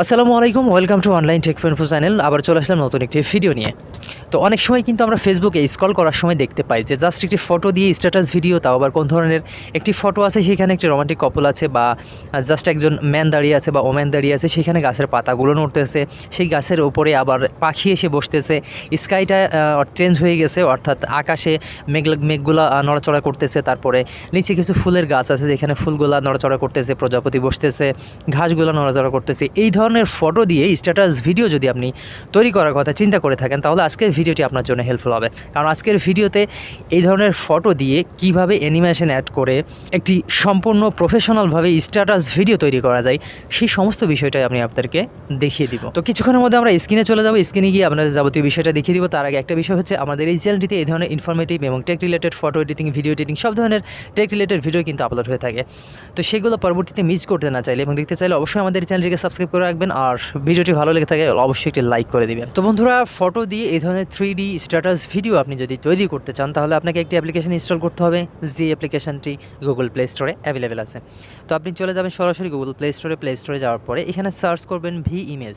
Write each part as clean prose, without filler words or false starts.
আসসালামু আলাইকুম, welcome to online take info channel. আবার চলে আসলাম নতুন একটি ভিডিও নিয়ে। তো অনেক সময় কিন্তু আমরা ফেসবুকে স্ক্রল করার সময় দেখতে পাই যে জাস্ট একটি ফটো দিয়ে স্ট্যাটাস ভিডিও, তাও আবার কোন ধরনের একটি ফটো আছে, সেখানে একটি রোমান্টিক কাপল আছে বা জাস্ট একজন ম্যান দাঁড়িয়ে আছে বা ওম্যান দাঁড়িয়ে আছে, সেখানে গাছের পাতাগুলো নড়তেছে, সেই গাছের ওপরে আবার পাখি এসে বসতেছে, স্কাইটা চেঞ্জ হয়ে গেছে, অর্থাৎ আকাশে মেঘগুলা নড়াচড়া করতেছে, তারপরে নিচে কিছু ফুলের গাছ আছে যেখানে ফুলগুলা নড়াচড়া করতেছে, প্রজাপতি বসতেছে, ঘাসগুলো নড়াচড়া করতেছে। এই ধরনের ফটো দিয়ে স্ট্যাটাস ভিডিও যদি আপনি তৈরি করার কথা চিন্তা করে থাকেন, তাহলে আজকের ভিডিওটি আপনার জন্য হেল্পফুল হবে। কারণ আজকের ভিডিওতে এই ধরনের ফটো দিয়ে কিভাবে অ্যানিমেশন অ্যাড করে একটি সম্পূর্ণ প্রফেশনালভাবে স্ট্যাটাস ভিডিও তৈরি করা যায়, সেই সমস্ত বিষয়টাই আমি আপনাদেরকে দেখিয়ে দিব। তো কিছুক্ষণের মধ্যে আমরা স্ক্রিনে চলে যাব, স্ক্রিনে গিয়ে আপনাদের যাবতীয় বিষয়টা দেখিয়ে দিব। তার আগে একটা বিষয় হচ্ছে, আমাদের এই চ্যানেলটিতে এই ধরনের ইনফরমেটিভ এবং tech related photo editing, video editing, সব ধরনের টেক রিলেটেড ভিডিও কিন্তু আপলোড হয়ে থাকে। তো সেগুলো পরবর্তীতে মিস করতে না চাইলে এবং দেখতে চাইলে অবশ্যই আমাদের চ্যানেলটিকে সাবস্ক্রাইব করে রাখবেন, আর ভিডিওটি ভালো লেগে থাকে অবশ্যই একটি লাইক করে দিবেন। তো বন্ধুরা, ফটো দিয়ে এই ধরনের 3D স্ট্যাটাস ভিডিও আপনি যদি তৈরি করতে চান, তাহলে আপনাকে একটি অ্যাপ্লিকেশন ইনস্টল করতে হবে। যে অ্যাপ্লিকেশনটি গুগল প্লে স্টোরে অ্যাভেলেবেল আছে। তো আপনি চলে যাবেন সরাসরি গুগল প্লে স্টোরে যাওয়ার পরে এখানে সার্চ করবেন ভি ইমেজ।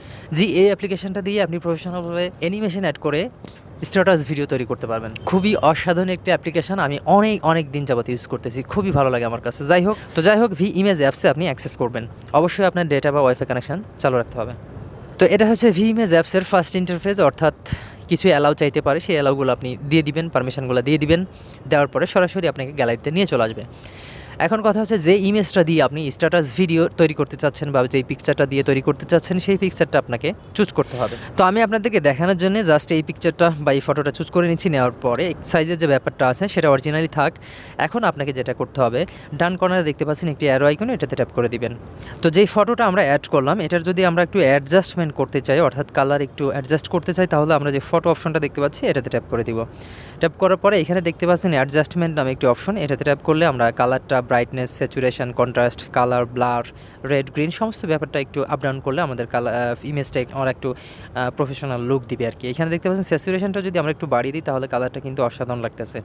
এই অ্যাপ্লিকেশনটা দিয়ে আপনি প্রফেশনালভাবে অ্যানিমেশন অ্যাড করে স্ট্যাটাস ভিডিও তৈরি করতে পারবেন। খুবই অসাধারণ একটি অ্যাপ্লিকেশন, আমি অনেক দিন যাবত ইউজ করতেছি, খুবই ভালো লাগে আমার কাছে। যাই হোক ভি ইমেজ অ্যাপসে আপনি অ্যাক্সেস করবেন, অবশ্যই আপনার ডেটা বা ওয়াইফাই কানেকশন চালু রাখতে হবে। তো এটা হচ্ছে ভি ইমেজ অ্যাপসের ফার্স্ট ইন্টারফেস, অর্থাৎ কিছু অ্যালাউ চাইতে পারে, সেই অ্যালাউগুলো আপনি দিয়ে দিবেন, পারমিশনগুলো দিয়ে দিবেন। দেওয়ার পরে সরাসরি আপনাকে গ্যালারিতে নিয়ে চলে আসবে। এখন কথা হচ্ছে, যে ইমেজটা দিয়ে আপনি স্ট্যাটাস ভিডিও তৈরি করতে চাচ্ছেন বা যেই পিকচারটা দিয়ে তৈরি করতে চাচ্ছেন, সেই পিকচারটা আপনাকে চুজ করতে হবে। তো আমি আপনাদেরকে দেখানোর জন্য জাস্ট এই পিকচারটা বা এই ফটোটা চুজ করে নিচ্ছি। নেওয়ার পরে সাইজের যে ব্যাপারটা আছে সেটা অরিজিনালি থাক। এখন আপনাকে যেটা করতে হবে, ডান কর্নারে দেখতে পাচ্ছেন একটি অ্যারো আইকন, এটাতে ট্যাপ করে দিবেন। তো যেই ফটোটা আমরা অ্যাড করলাম, এটার যদি আমরা একটু অ্যাডজাস্টমেন্ট করতে চাই, অর্থাৎ কালার একটু অ্যাডজাস্ট করতে চাই, তাহলে আমরা যে ফটো অপশনটা দেখতে পাচ্ছি এটাতে ট্যাপ করে দিব। ট্যাপ করার পরে এখানে দেখতে পাচ্ছেন অ্যাডজাস্টমেন্ট নামে একটি অপশন, এটাতে ট্যাপ করলে আমরা কালারটা, brightness, saturation, contrast, colour, blur, red, green সমস্ত ব্যাপারটা একটু আপ ডাউন করলে আমাদের ইমেজটা আর একটু প্রফেশনাল লুক দিবে আর কি। এখানে দেখতে পাচ্ছেন স্যাচুরেশনটা যদি আমরা একটু বাড়িয়ে দিই, তাহলে কালারটা কিন্তু অসাধারণ লাগতেছে।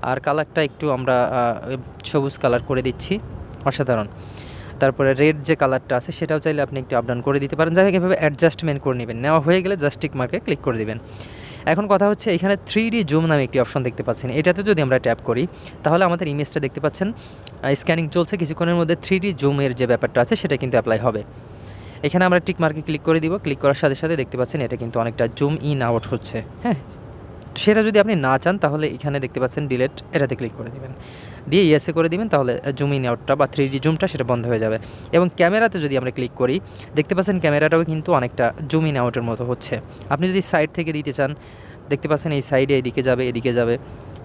আর কালারটা একটু আমরা সবুজ কালার করে দিচ্ছি, অসাধারণ। তারপরে রেড যে কালারটা আছে সেটাও চাইলে আপনি একটু আপ ডাউন করে দিতে পারেন। যাই হোক, এভাবে অ্যাডজাস্টমেন্ট করে নেবেন। নেওয়া হয়ে গেলে জাস্ট টিক মার্কে ক্লিক করে দেবেন। এখন কথা হচ্ছে, এখানে 3D জুম নামে একটি অপশন দেখতে পাচ্ছেন, এটাতে যদি আমরা ট্যাপ করি, তাহলে আমাদের ইমেজটা দেখতে পাচ্ছেন স্ক্যানিং চলছে, কিছুক্ষণের মধ্যে 3D জুমের যে ব্যাপারটা আছে সেটা কিন্তু অ্যাপ্লাই হবে। এখানে আমরা টিক মার্কে ক্লিক করে দিব। ক্লিক করার সাথে সাথে দেখতে পাচ্ছেন এটা কিন্তু অনেকটা জুম ইন আউট হচ্ছে। হ্যাঁ, সেটা যদি আপনি না চান, তাহলে এখানে দেখতে পাচ্ছেন ডিলেট, এটাতে ক্লিক করে দিবেন, দিয়ে ইয়েসে করে দিবেন, তাহলে জুম ইন আউটটা বা 3D জুমটা সেটা বন্ধ হয়ে যাবে। এবং ক্যামেরাতে যদি আমরা ক্লিক করি, দেখতে পাচ্ছেন ক্যামেরাটাও কিন্তু অনেকটা জুম ইন আউটের মতো হচ্ছে। আপনি যদি সাইড থেকে দিতে চান, দেখতে পাচ্ছেন এই সাইডে এদিকে যাবে।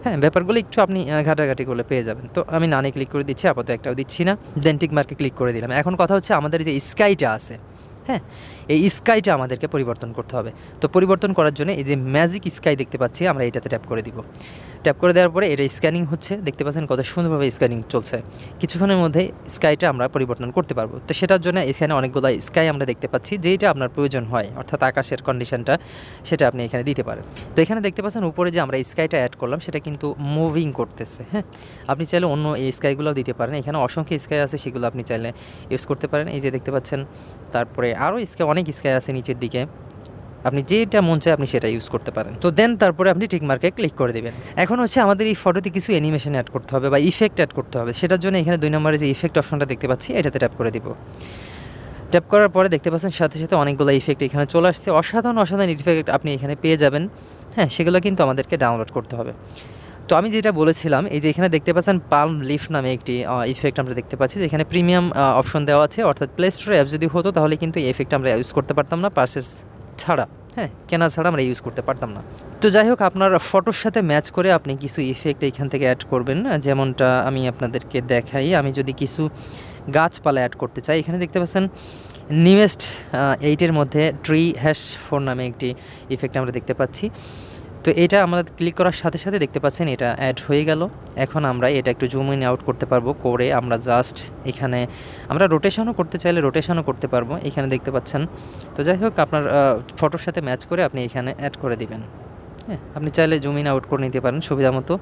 হ্যাঁ, ব্যাপারগুলো একটু আপনি ঘাটাঘাটি করলে পেয়ে যাবেন। তো আমি নানে ক্লিক করে দিচ্ছি, আপাতত একটাও দিচ্ছি না, দেন টিক মার্কে ক্লিক করে দিলাম। এখন কথা হচ্ছে, আমাদের যে স্কাইটা আছে, হ্যাঁ, এই স্কাইটা আমাদেরকে পরিবর্তন করতে হবে। তো পরিবর্তন করার জন্য এই যে ম্যাজিক স্কাই দেখতে পাচ্ছি, আমরা এটাতে ট্যাপ করে দিব। ট্যাপ করে দেওয়ার পরে এটা স্ক্যানিং হচ্ছে, দেখতে পাচ্ছেন কত সুন্দরভাবে স্ক্যানিং চলছে। কিছুক্ষণের মধ্যে স্কাইটা আমরা পরিবর্তন করতে পারবো। তো সেটার জন্য এখানে অনেকগুলো স্কাই আমরা দেখতে পাচ্ছি, যেটা আপনার প্রয়োজন হয়, অর্থাৎ আকাশের কন্ডিশনটা সেটা আপনি এখানে দিতে পারেন। তো এখানে দেখতে পাচ্ছেন উপরে যে আমরা স্কাইটা অ্যাড করলাম সেটা কিন্তু মুভিং করতেছে। হ্যাঁ, আপনি চাইলে অন্য এই স্কাইগুলোও দিতে পারেন, এখানে অসংখ্য স্কাই আছে, সেগুলো আপনি চাইলে ইউজ করতে পারেন। এই যে দেখতে পাচ্ছেন, তারপরে আরও অনেক স্কাই আছে নিচের দিকে, আপনি যেটা মন চায় আপনি সেটা ইউজ করতে পারেন। তো দেন তারপরে আপনি টিক মার্কে ক্লিক করে দেবেন। এখন হচ্ছে, আমাদের এই ফটোতে কিছু অ্যানিমেশন অ্যাড করতে হবে বা ইফেক্ট অ্যাড করতে হবে। সেটার জন্য এখানে 2 নম্বরে যে ইফেক্ট অপশনটা দেখতে পাচ্ছি, এটাতে ট্যাপ করে দিব। ট্যাপ করার পরে দেখতে পাচ্ছেন সাথে সাথে অনেকগুলো ইফেক্ট এখানে চলে আসছে, অসাধারণ ইফেক্ট আপনি এখানে পেয়ে যাবেন। হ্যাঁ, সেগুলো কিন্তু আমাদেরকে ডাউনলোড করতে হবে। তো আমি যেটা বলেছিলাম, এই যে এখানে দেখতে পাচ্ছেন পালম লিফ নামে একটি ইফেক্ট আমরা দেখতে পাচ্ছি, যেখানে প্রিমিয়াম অপশন দেওয়া আছে, অর্থাৎ প্লে স্টোরে অ্যাপ যদি হতো তাহলে কিন্তু এই ইফেক্ট আমরা ইউজ করতে পারতাম না, পারচেস ছাড়া। হ্যাঁ, কেনা ছাড়া আমরা ইউজ করতে পারতাম না। তো যাই হোক, আপনার ফটোর সাথে ম্যাচ করে আপনি কিছু ইফেক্ট এখান থেকে অ্যাড করবেন, যেমনটা আমি আপনাদেরকে দেখাই। আমি যদি কিছু গাছপালা অ্যাড করতে চাই, এখানে দেখতে পাচ্ছেন নিউয়েস্ট 8-এর মধ্যে ট্রি#4 নামে একটি ইফেক্ট আমরা দেখতে পাচ্ছি। তো এটা আমরা ক্লিক করার সাথে সাথে দেখতে পাচ্ছেন এটা অ্যাড হয়ে গেল। এখন আমরা এটা একটু জুম ইন আউট করতে পারবো, করে আমরা জাস্ট এখানে আমরা রোটেশনও করতে চাইলে রোটেশনও করতে পারবো, এখানে দেখতে পাচ্ছেন। তো যাই হোক, আপনার ফটোর সাথে ম্যাচ করে আপনি এখানে অ্যাড করে দিবেন। হ্যাঁ, আপনি চাইলে জুম ইন আউট করে নিতে পারেন সুবিধা মতো।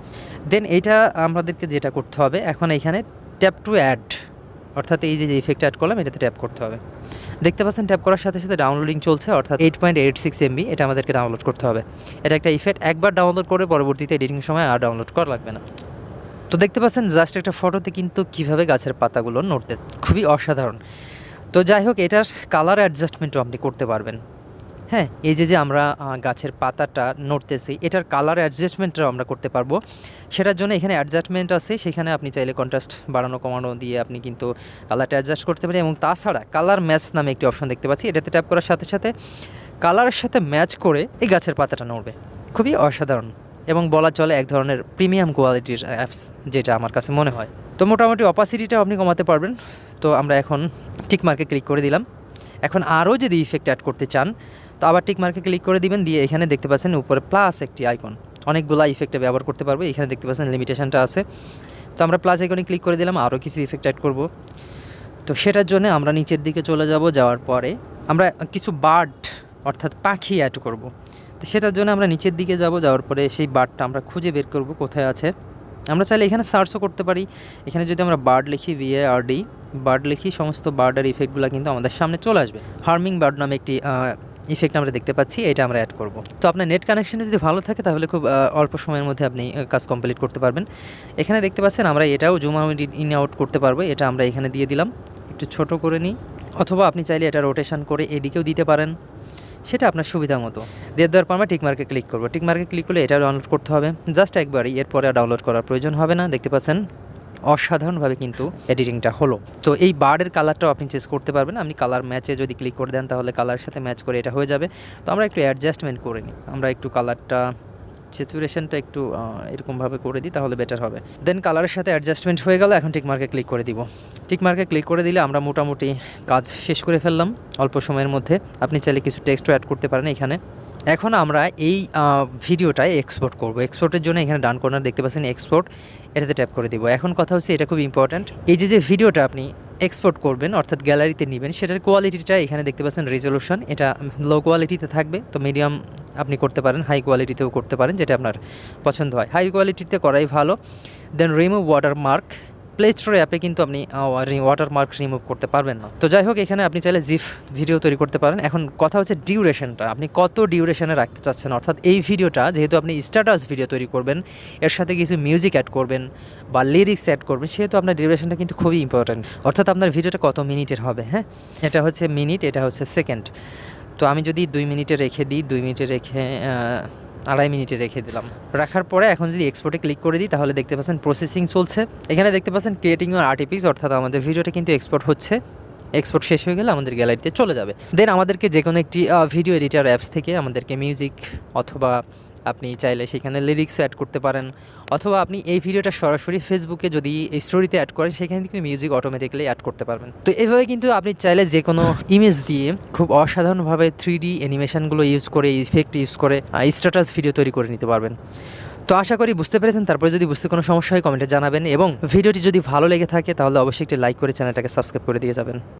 দেন এইটা আমাদেরকে যেটা করতে হবে, এখন এখানে ট্যাপ টু অ্যাড, অর্থাৎ এই যে ইফেক্ট অ্যাড করলাম এটাতে ট্যাপ করতে হবে। দেখতে পাচ্ছেন ট্যাপ করার সাথে সাথে ডাউনলোডিং চলছে, অর্থাৎ 8.86 MB এটা আমাদেরকে ডাউনলোড করতে হবে। এটা একটা ইফেক্ট, একবার ডাউনলোড করে পরবর্তীতে এডিটিং সময় আর ডাউনলোড করা লাগবে না। তো দেখতে পাচ্ছেন জাস্ট একটা ফটোতে কিন্তু কীভাবে গাছের পাতাগুলো নড়তে, খুবই অসাধারণ। তো যাই হোক, এটার কালার অ্যাডজাস্টমেন্টও আপনি করতে পারবেন। হ্যাঁ, এই যে আমরা গাছের পাতাটা নড়তেছি, এটার কালার অ্যাডজাস্টমেন্টটাও আমরা করতে পারবো। সেটার জন্য এখানে অ্যাডজাস্টমেন্ট আছে, সেখানে আপনি চাইলে কন্ট্রাস্ট বাড়ানো কমানো দিয়ে আপনি কিন্তু কালারটা অ্যাডজাস্ট করতে পারেন। এবং তাছাড়া কালার ম্যাচ নামে একটি অপশন দেখতে পাচ্ছি, এটাতে ট্যাপ করার সাথে সাথে কালারের সাথে ম্যাচ করে এই গাছের পাতাটা নড়বে। খুবই অসাধারণ এবং বলা চলে এক ধরনের প্রিমিয়াম কোয়ালিটির অ্যাপস, যেটা আমার কাছে মনে হয়। তো মোটামুটি অপাসিটিটাও আপনি কমাতে পারবেন। তো আমরা এখন টিক মার্কে ক্লিক করে দিলাম। এখন আরও যদি ইফেক্ট অ্যাড করতে চান তো আবার টিক মার্কে ক্লিক করে দিবেন, দিয়ে এখানে দেখতে পাচ্ছেন উপরে প্লাস একটি আইকন, অনেকগুলো ইফেক্টে ব্যবহার করতে পারবো। এখানে দেখতে পাচ্ছেন লিমিটেশনটা আছে। তো আমরা প্লাস আইকনে ক্লিক করে দিলাম, আরও কিছু ইফেক্ট অ্যাড করব। তো সেটার জন্য আমরা নিচের দিকে চলে যাব, যাওয়ার পরে আমরা কিছু বার্ড অর্থাৎ পাখি অ্যাড করব। তো সেটার জন্য আমরা নিচের দিকে যাব, যাওয়ার পরে সেই বার্ডটা আমরা খুঁজে বের করব কোথায় আছে। আমরা চাইলে এখানে সার্চও করতে পারি। এখানে যদি আমরা বার্ড লিখি, VARD বার্ড লিখি, সমস্ত বার্ডের ইফেক্টগুলো কিন্তু আমাদের সামনে চলে আসবে। হার্মিং বার্ড নামে একটি ইফেক্ট আমরা দেখতে পাচ্ছি, এটা আমরা অ্যাড করব। তো আপনার নেট কানেকশন যদি ভালো থাকে তাহলে খুব অল্প সময়ের মধ্যে আপনি কাজ কমপ্লিট করতে পারবেন। এখানে দেখতে পাচ্ছেন আমরা এটাও জুম আউট ইন আউট করতে পারবো। এটা আমরা এখানে দিয়ে দিলাম, একটু ছোট করে নিই, অথবা আপনি চাইলে এটা রোটেশন করে এদিকেও দিতে পারেন, সেটা আপনার সুবিধা মতো। দিয়ে দেওয়ার পর আমরা টিক মার্কে ক্লিক করবো। টিক মার্কে ক্লিক করলে এটা ডাউনলোড করতে হবে জাস্ট একবারই, এরপরে আর ডাউনলোড করার প্রয়োজন হবে না। দেখতে পাচ্ছেন অসাধারণভাবে কিন্তু এডিটিংটা হলো। তো এই বার্ডের কালারটাও আপনি চেঞ্জ করতে পারবেন। আপনি কালার ম্যাচে যদি ক্লিক করে দেন তাহলে কালারের সাথে ম্যাচ করে এটা হয়ে যাবে। তো আমরা একটু অ্যাডজাস্টমেন্ট করে নিই, আমরা একটু কালারটা স্যাচুরেশনটা একটু এরকমভাবে করে দিই, তাহলে বেটার হবে। দেন কালারের সাথে অ্যাডজাস্টমেন্ট হয়ে গেল। এখন টিক মার্কে ক্লিক করে দিব। টিক মার্কে ক্লিক করে দিলে আমরা মোটামুটি কাজ শেষ করে ফেললাম অল্প সময়ের মধ্যে। আপনি চাইলে কিছু টেক্সটও অ্যাড করতে পারেন এখানে। এখন আমরা এই ভিডিওটায় এক্সপোর্ট করব। এক্সপোর্টের জন্য এখানে ডান কর্নার দেখতে পাচ্ছেন এক্সপোর্ট, এটাতে ট্যাপ করে দিব। এখন কথা হচ্ছে, এটা খুব ইম্পর্ট্যান্ট, এই যে ভিডিওটা আপনি এক্সপোর্ট করবেন অর্থাৎ গ্যালারিতে নেবেন, সেটার কোয়ালিটিটা এখানে দেখতে পাচ্ছেন রেজলিউশন, এটা লো কোয়ালিটিতে থাকবে। তো মিডিয়াম আপনি করতে পারেন, হাই কোয়ালিটিতেও করতে পারেন, যেটা আপনার পছন্দ হয়। হাই কোয়ালিটিতে করাই ভালো। দেন রিমুভ ওয়াটারমার্ক, প্লে স্টোরে অ্যাপে কিন্তু আপনি ওয়াটারমার্ক রিমুভ করতে পারবেন না। তো যাই হোক, এখানে আপনি চাইলে জিফ ভিডিও তৈরি করতে পারেন। এখন কথা হচ্ছে ডিউরেশনটা, আপনি কত ডিউরেশনে রাখতে চাচ্ছেন। অর্থাৎ এই ভিডিওটা যেহেতু আপনি স্ট্যাটাস ভিডিও তৈরি করবেন, এর সাথে কিছু মিউজিক অ্যাড করবেন বা লিরিক্স অ্যাড করবেন, সেহেতু আপনার ডিউরেশনটা কিন্তু খুবই ইম্পর্ট্যান্ট। অর্থাৎ আপনার ভিডিওটা কত মিনিটের হবে। হ্যাঁ, এটা হচ্ছে মিনিট, এটা হচ্ছে সেকেন্ড। তো আমি যদি 2 মিনিটে রেখে দিই, 2 মিনিটে রেখে 2.5 মিনিটে রেখে দিলাম। রাখার পরে এখন যদি এক্সপোর্টে ক্লিক করে দিই তাহলে দেখতে পাচ্ছেন প্রসেসিং চলছে। এখানে দেখতে পাচ্ছেন ক্রিয়েটিং ইউর আর্টিপিস, অর্থাৎ আমাদের ভিডিওটা কিন্তু এক্সপোর্ট হচ্ছে। এক্সপোর্ট শেষ হয়ে গেলে আমাদের গ্যালারিতে চলে যাবে। দেন আমাদেরকে যে কোনো একটি ভিডিও এডিটার অ্যাপস থেকে আমাদেরকে মিউজিক, অথবা আপনি চাইলে সেখানে লিরিক্স অ্যাড করতে পারেন, অথবা আপনি এই ভিডিওটা সরাসরি ফেসবুকে যদি স্টোরিতে অ্যাড করেন সেখানে কিন্তু মিউজিক অটোমেটিক্যালি অ্যাড করতে পারবেন। তো এভাবে কিন্তু আপনি চাইলে যে কোনো ইমেজ দিয়ে খুব অসাধারণভাবে 3D অ্যানিমেশনগুলো ইউজ করে, ইফেক্ট ইউজ করে স্ট্যাটাস ভিডিও তৈরি করে নিতে পারবেন। তো আশা করি বুঝতে পেরেছেন। তারপরে যদি বুঝতে কোনো সমস্যা হয় কমেন্টে জানাবেন, এবং ভিডিওটি যদি ভালো লেগে থাকে তাহলে অবশ্যই একটি লাইক করে চ্যানেলটাকে সাবস্ক্রাইব করে দিয়ে যাবেন।